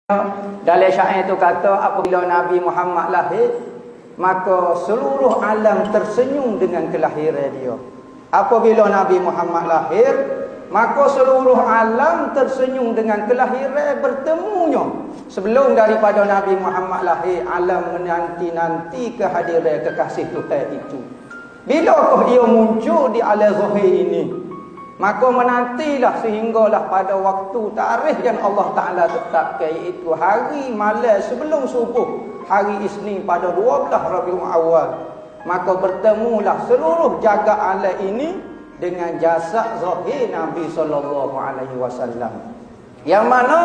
Dalam syair itu kata, apabila Nabi Muhammad lahir, maka seluruh alam tersenyum dengan kelahiran dia. Apabila Nabi Muhammad lahir, maka seluruh alam tersenyum dengan kelahiran bertemunya. Sebelum daripada Nabi Muhammad lahir, alam menanti-nanti kehadiran kekasih Tuhan itu. Bilakah dia muncul di alam zahir ini? Maka menantilah sehinggalah pada waktu tarikh yang Allah Ta'ala tetapkan, iaitu hari malam sebelum subuh, hari Isnin pada 12 Rabiul Awal. Maka bertemulah seluruh jagat alam ini dengan jasad zahir Nabi SAW. Yang mana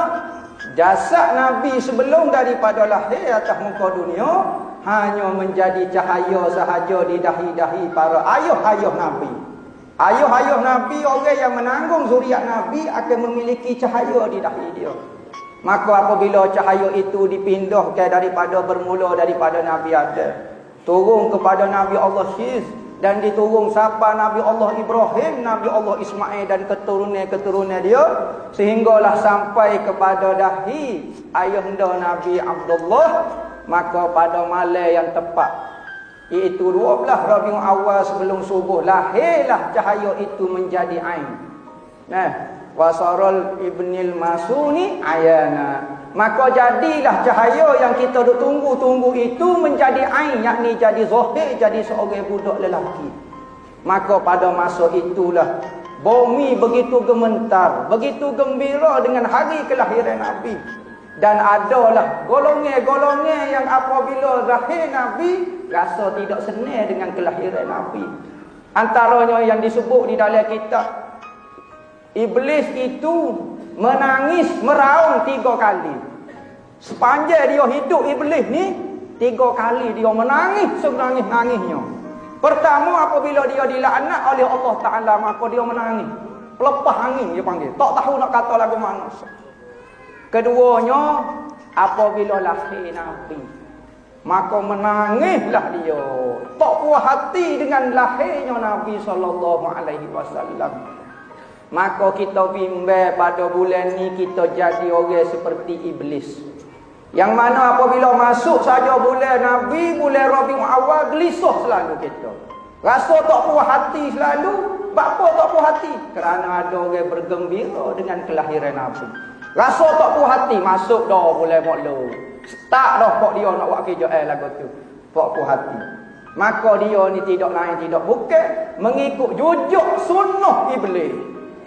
jasad Nabi sebelum daripada lahir atas muka dunia hanya menjadi cahaya sahaja di dahi-dahi para ayah-ayah Nabi. Ayah-ayah Nabi, orang yang menanggung zuriat Nabi akan memiliki cahaya di dahi dia. Maka apabila cahaya itu dipindahkan daripada bermula daripada Nabi Adam, turun kepada Nabi Allah Syis, dan diturun sampai Nabi Allah Ibrahim, Nabi Allah Ismail dan keturunan-keturunan dia, sehinggalah sampai kepada dahi ayahanda Nabi Abdullah. Maka pada malam yang tepat, iaitu 12 Rabiul Awal sebelum subuh, lahirlah cahaya itu menjadi ain. Wasarul ibnil masuni ayana. Maka jadilah cahaya yang kita duk tunggu-tunggu itu menjadi ain, yakni jadi zahir, jadi seorang budak lelaki. Maka pada masa itulah bumi begitu gementar, begitu gembira dengan hari kelahiran Nabi. Dan adalah golongan-golongan yang apabila lahir Nabi rasa tidak senang dengan kelahiran Nabi. Antaranya yang disebut di dalam kitab, Iblis itu menangis meraung 3 kali. Sepanjang dia hidup, Iblis ni 3 kali dia menangis senangis-nangisnya. Pertama, apabila dia dilaknat oleh Allah Ta'ala, maka dia menangis. Pelepah angin dia panggil, tak tahu nak kata lagu mana. Keduanya, apabila lahir Nabi, maka menangislah dia. Tak puas hati dengan lahirnya Nabi SAW. Maka kita bimbang pada bulan ni kita jadi orang seperti Iblis. Yang mana apabila masuk saja bulan Nabi, bulan Rabiul Awal, gelisah selalu kita. Rasa tak puas hati selalu. Apa tak puas hati? Kerana ada orang bergembira dengan kelahiran Nabi. Rasa tak puas hati, masuk dah bulan Maulud. Start dah kok dia nak buat kerja lagu tu. Tak puas hati. Maka dia ni tidak lain tidak bukan mengikut jujuk sunnah Iblis.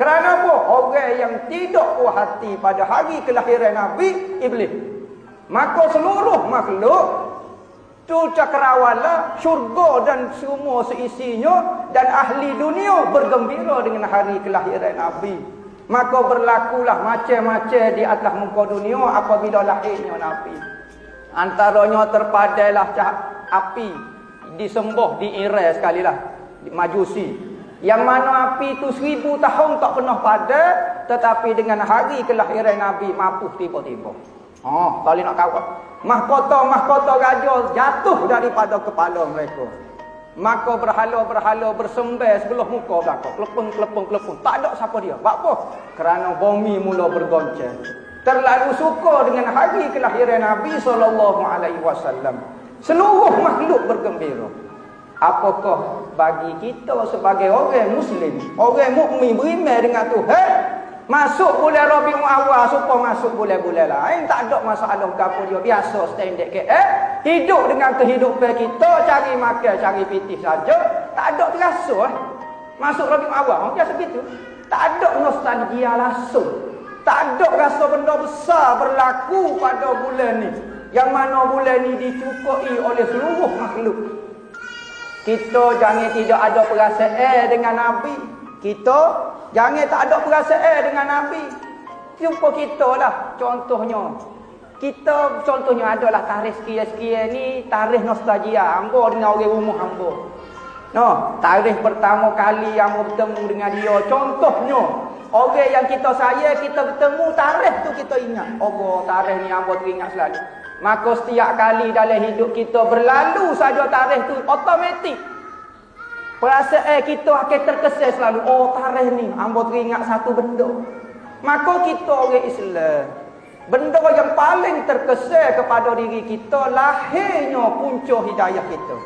Kerana apa? Orang yang tidak puas hati pada hari kelahiran Nabi, Iblis. Maka seluruh makhluk tu cakrawala, syurga dan semua seisinya dan ahli dunia bergembira dengan hari kelahiran Nabi. Maka berlakulah macam-macam di atas muka dunia apabila lahirnya Nabi. Antaranya terpadailah api disembah di Iran sekali lah, Majusi. Yang mana api itu 1000 tahun tak pernah padai, tetapi dengan hari kelahiran Nabi mapuh tiba-tiba. Kalau nak kawat, mahkota raja jatuh daripada kepala mereka. Maka berhala-berhala bersembah sebelah muka belakang. Kelepung. Tak ada siapa dia. Sebab apa? Kerana bumi mula bergoncang. Terlalu suka dengan hari kelahiran Nabi SAW. Seluruh makhluk bergembira. Apakah bagi kita sebagai orang Muslim, orang mukmin beriman dengan Tuhan, masuk bulan Rabiul Awal supaya masuk bulan-bulan lain, tak ada masalah apa dia, biasa standard hidup dengan kehidupan kita, cari makan, cari pitih saja, tak ada terasa masuk Rabiul Awal, biasa begitu. Tak ada nostalgia langsung, tak ada rasa benda besar berlaku pada bulan ni, yang mana bulan ni dicukupi oleh seluruh makhluk. Kita jangan tidak ada perasaan dengan Nabi. Kita jangan tak ada perasaan dengan Nabi. Jumpa kita lah contohnya. Kita contohnya adalah tarikh sekian-sekian ni, tarikh nostalgia hamba dengan orang rumah hamba. Tarikh pertama kali yang bertemu dengan dia, contohnya orang yang kita sayang, kita bertemu, tarikh tu kita ingat. Tarikh ni hamba teringat selalu. Maka setiap kali dalam hidup kita berlalu saja tarikh tu, automatik perasaan kita akan terkesan selalu. Tarikh ni hamba teringat satu benda. Maka kita orang Islam, Benda yang paling terkesan kepada diri kita, lahirnya punca hidayah kita.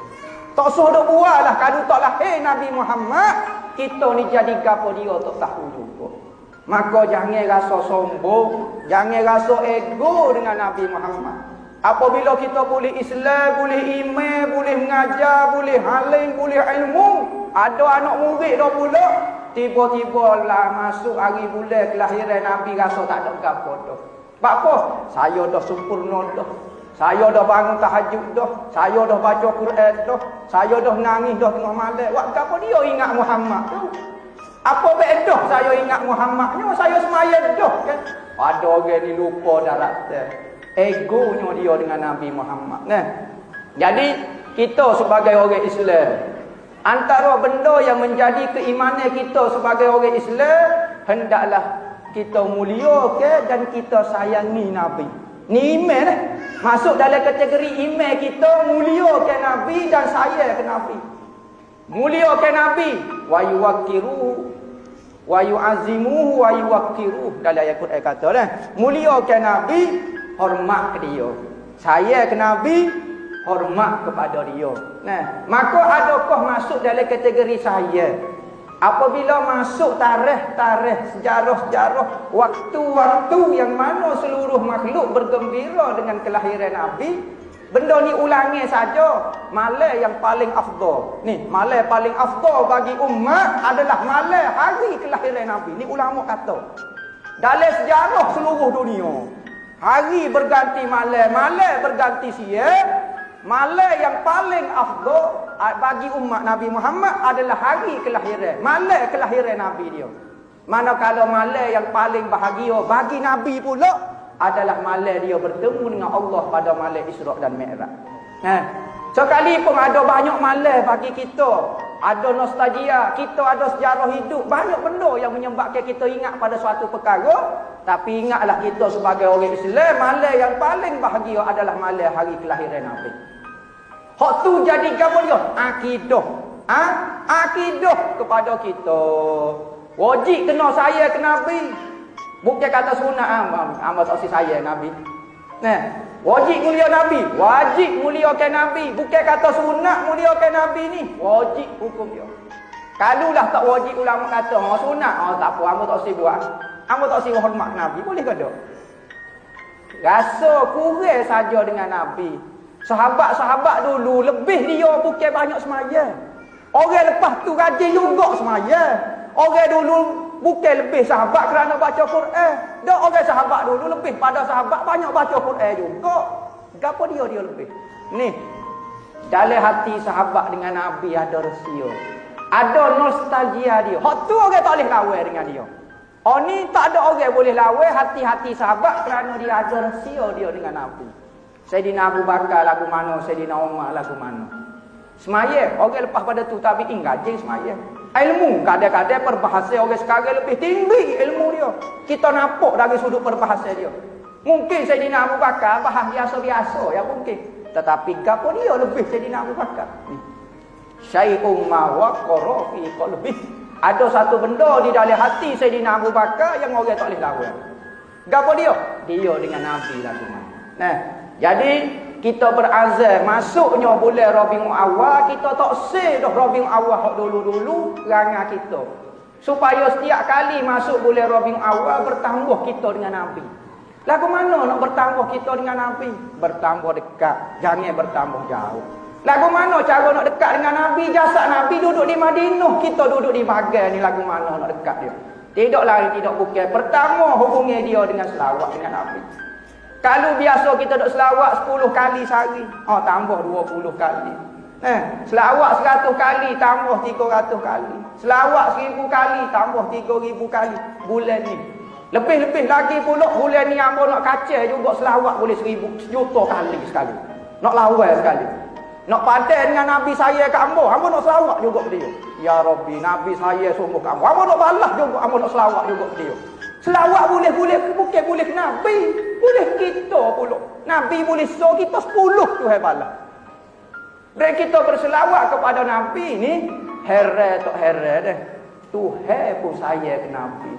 Tak usah duk buatlah kalau tak lahir Nabi Muhammad, kita ni jadi gapo dia tak tahu juga. Maka jangan rasa sombong, jangan rasa ego dengan Nabi Muhammad. Apabila kita boleh Islam, boleh iman, boleh mengajar, boleh halim, boleh ilmu, ada anak murid dah pula, tiba-tiba lah masuk hari bulan kelahiran Nabi, rasa tak ada gapo dah. Sebab apa? Saya dah sempurna dah. Saya dah bangun tahajud dah. Saya dah baca Quran dah. Saya dah nangis dah tengah malam. Wak gapo dia ingat Muhammad tu? Apa bedah saya ingat Muhammadnya? Saya semaya dah kan. Ada orang ni lupa daratan. Egonya dia dengan Nabi Muhammad. Nah. Jadi kita sebagai orang Islam, antara benda yang menjadi keimanan kita sebagai orang Islam, hendaklah kita muliakan dan kita sayangi Nabi. Ni iman lah. Masuk dalam kategori iman kita, muliakan Nabi dan sayang ke Nabi. Muliakan Nabi, wa yuwaqqiru wa yu'azzimuhu wa yuwaqqiru. Dalam ayat Quran kata dah, muliakan Nabi, hormat ke dia. Sayang ke Nabi, hormat kepada dia. Nah, maka adakah masuk dalam kategori sayang? Apabila masuk tarikh-tarikh, sejarah-sejarah, waktu-waktu yang mana seluruh makhluk bergembira dengan kelahiran Nabi, benda ni ulangi saja. Malam yang paling afdal. Ni, malam paling afdal bagi umat adalah malam hari kelahiran Nabi. Ni ulama kata. Dalam sejarah seluruh dunia, hari berganti malam, malam berganti siang. Malam yang paling afdal bagi umat Nabi Muhammad adalah hari kelahiran. Malam kelahiran Nabi dia. Manakala malam yang paling bahagia bagi Nabi pula adalah malam dia bertemu dengan Allah pada malam Isra dan Mi'raj. Sekalipun ada banyak malam bagi kita, ada nostalgia, kita ada sejarah hidup, banyak benda yang menyebabkan kita ingat pada suatu perkara, tapi ingatlah kita sebagai orang Islam, malam yang paling bahagia adalah malam hari kelahiran Nabi. Hak tu jadi gapo dia? Akidah. Akidah kepada kita. Wajib kena saya ke Nabi. Bukan kata sunat amal tak saya Nabi. Nah, wajib mulia Nabi, wajib muliakan Nabi. Bukan kata sunat muliakan Nabi ni, wajib hukum dia. Kalulah tak wajib ulama kata, sunat, tak apa, hangpa tak usah buat. Hangpa tak usah hormat Nabi, boleh ke tak? Rasa kurang saja dengan Nabi. Sahabat-sahabat dulu lebih dia bukan banyak semaya. Orang lepas tu rajin juga semaya. Orang dulu bukan lebih sahabat kerana baca Quran. Dak orang sahabat dulu lebih pada sahabat banyak baca Quran juga. Gapo dia lebih? Ni. Dalam hati sahabat dengan Nabi ada rahsia. Ada nostalgia dia. Hak tu orang tak boleh lawan dengan dia. Oh ni tak ada orang boleh lawan hati-hati sahabat kerana dia ada rahsia dia dengan Nabi. Sayyidina Abu Bakar lagu mana, Sayyidina Umar lagu mana. Semaya, orang lepas pada tu tabi'in rajin semaya. Ilmu, kadang-kadang perbahasa orang sekarang lebih tinggi ilmu dia. Kita nampak dari sudut perbahasa dia. Mungkin Sayyidina Abu Bakar bahas biasa-biasa, ya mungkin. Tetapi gapo dia lebih Sayyidina Abu Bakar. Syai'un ma waqara fi qalbi. Ada satu benda di dalam hati Sayyidina Abu Bakar yang orang tak boleh lawan. Gapo dia? Dia dengan Nabi lagu mana. Nah, jadi kita berazam masuknya bulan Rabiul Awal, kita tak say dah Rabiul Awal hak dulu-dulu rangai kita. Supaya setiap kali masuk bulan Rabiul Awal bertambah kita dengan Nabi. Lagu mana nak bertambah kita dengan Nabi? Bertambah dekat, jangan bertambah jauh. Lagu mana cara nak dekat dengan Nabi? Jasad Nabi duduk di Madinah, kita duduk di Bagan ni, lagu mana nak dekat dia? Tidak lain tidak bukan. Pertama hubungi dia dengan selawat dengan Nabi. Kalau biasa kita duk selawat 10 kali sehari, tambah 20 kali. Selawat 100 kali tambah 300 kali. Selawat 1000 kali tambah 3000 kali. Bulan ni lebih-lebih lagi pula, bulan ni hangpa nak kacau juga selawat boleh 1000 juta kali sekali. Nak lawan sekali. Nak padan dengan Nabi saya kat hangpa nak selawat juga ke dia. Ya Rabbi, Nabi saya sungguh kat hangpa nak balas juga, hangpa nak selawat juga ke dia. Selawat boleh bukan boleh ke Nabi, boleh kita pula. Nabi boleh so kita 10 tu balas. Dan kita berselawat kepada Nabi ni, heran tak heran dah. Tuhan pun saya ke Nabi.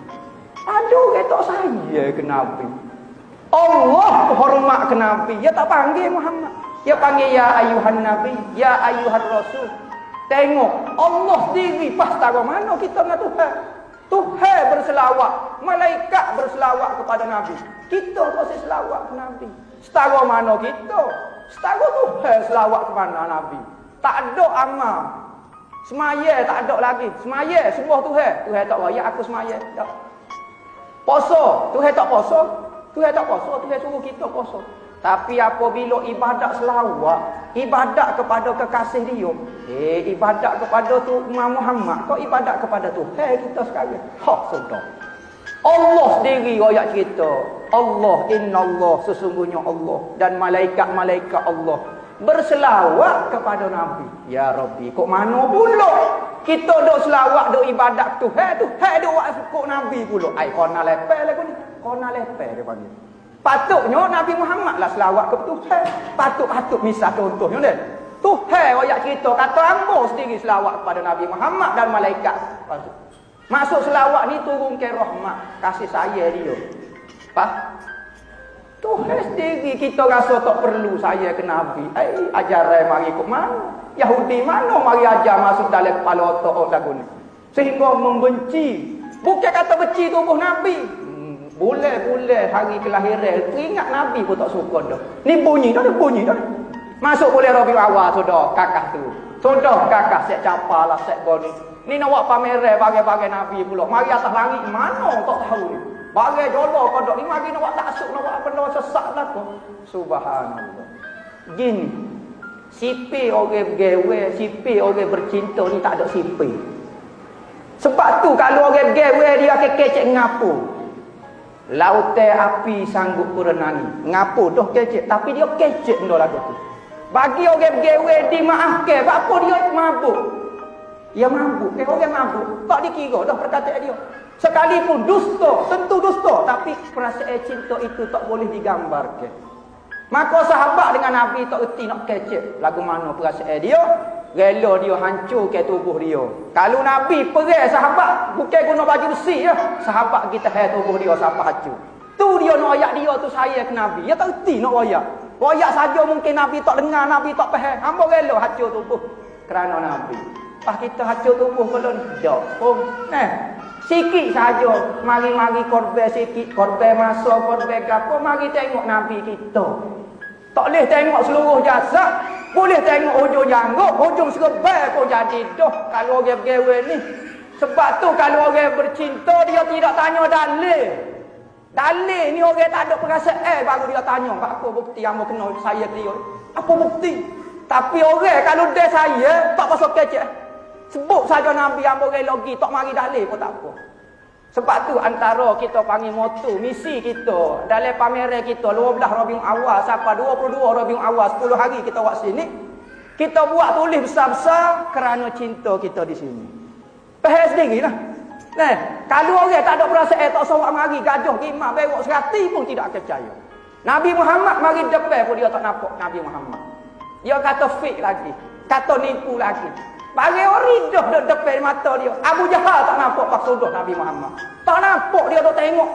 Ada orang tak saya ke Nabi. Allah hormat ke Nabi. Dia tak panggil Muhammad. Dia panggil ya ayuhan Nabi, ya ayuhan Rasul. Tengok Allah sendiri pas taruh mana kita dengan Tuhan. Tuhan berselawat, malaikat berselawat kepada Nabi. Kita pasti selawat ke Nabi. Setara mana kita? Setara Tuhan selawat ke mana Nabi. Tak ada amal. Semaya tak ada lagi. Semaya semua Tuhan. Tuhan tak royak aku semaya. Tak. Puasa, Tuhan tak puasa. Tuhan tak puasa, Tuhan suruh kita puasa. Tapi apabila ibadat selawat, ibadat kepada kekasih dia, ibadat kepada tu Muhammad, kau ibadat kepada Tuhan kita sekarang. Hak sudah. Allah sendiri royak cerita. Allah, innallah, sesungguhnya Allah dan malaikat-malaikat Allah berselawat kepada Nabi. Ya Rabbi, kok mana pula kita duk selawat, duk ibadat Tuhan, Tuhan duk buat kok Nabi pula. Ai kona lepel lagu ni. Kona lepel dia panggil. Patutnya Nabi Muhammad lah selawat ke Tuhan. Patut misal contohnya ni. Tuhan royak cerita kata hamba sendiri selawat kepada Nabi Muhammad dan malaikat. Maksud selawat ni turun ke rahmat, kasih sayang dia. Faham? Tuhan sendiri kita rasa tak perlu saya ke Nabi. Ajaran mari kok mana? Yahudi mana mari ajar masuk dalam kepala otak lagu ni. Sehingga membenci. Bukan kata benci tubuh Nabi. Boleh hari kelahiran teringat Nabi pun tak suka dah. Ni bunyi dah. Masuk boleh Rabiul Awal sudah kakak tu. Sudah kakak set capa lah set goni. Ni nak buat pameran bagai-bagai Nabi pula. Mari atas langit mana tak tahu ni. Bagai jodoh kodok ni mari nak buat taksub, nak buat benda sesat lah tu. Subhanallah. Gini. Sipi orang bergawe, sipi orang bercinta ni tak ada sipi. Sebab tu kalau orang bergawe dia akan kecek ngapu. Lautai api sanggup berenangi. Ngapu dah kecek. Tapi dia kecek dah lagu tu. Bagi orang bergawe dimaafkan. Apa dia mabuk? Dia mabuk. Orang mabuk. Tak dikira dah perkataan dia. Sekalipun dusta. Tentu dusta. Tapi perasaan cinta itu tak boleh digambarkan. Maka sahabat dengan Nabi tak erti nak kecek. Lagu mana perasaan dia? Rela dia hancur ke tubuh dia. Kalau Nabi pergi sahabat bukan guna baju besi ya. Sahabat kita hai tubuh dia sampai hancur. Tu dia nak royak dia tu saya ke Nabi. Dia tak erti nak royak. Royak saja mungkin Nabi tak dengar, Nabi tak faham. Hamba rela hancur tubuh kerana Nabi. Pas kita hancur tubuh kalau ni dak. Sikit saja mari-mari korban sikit, korban masa, korban gapo, mari tengok Nabi kita. Tak boleh tengok seluruh jasad. Boleh tengok hujung janggut, hujung serba pun jadi dah kalau orang bergawe ni. Sebab tu kalau orang bercinta dia tidak tanya dalil. Dalil ni orang tak ada perasaan baru dia tanya, apa bukti hamba kena saya dia? Apa bukti? Tapi orang kalau dia saya tak pasal kecek. Sebut saja Nabi hamba orang lagi tak mari dalil pun tak apa. Sebab tu antara kita panggil moto, misi kita dalam pameran kita 12 Rabiul Awal sampai 22 Rabiul Awal 10 hari kita buat sini. Kita buat tulis besar-besar kerana cinta kita di sini. Faham sendirilah. Nah, kalau orang tak ada perasaan tak sorak mari gajah rimah bewok serati pun tidak akan percaya. Nabi Muhammad mari depan pun dia tak nampak Nabi Muhammad. Dia kata fake lagi, kata nipu lagi. Bagi orang dah depan mata dia. Abu Jahal tak nampak pas sudah Nabi Muhammad. Tak nampak dia tu tengok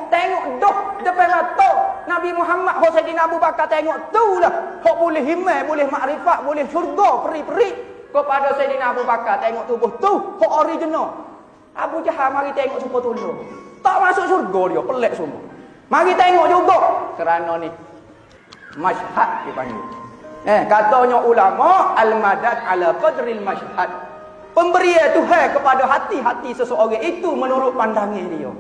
dah depan mata Nabi Muhammad. Sayyidina Abu Bakar tengok tu lah. Hak boleh himai, boleh makrifat, boleh syurga, peri-peri kepada Sayyidina Abu Bakar tengok tubuh tu, hak original. Abu Jahal mari tengok supaya tolong. Tak masuk syurga dia, pelik semua. Mari tengok juga kerana ni masyhad dipanggil. Katanya ulama al-madad ala qadril masyhad. Pemberian Tuhan kepada hati-hati seseorang itu menurut pandangan dia.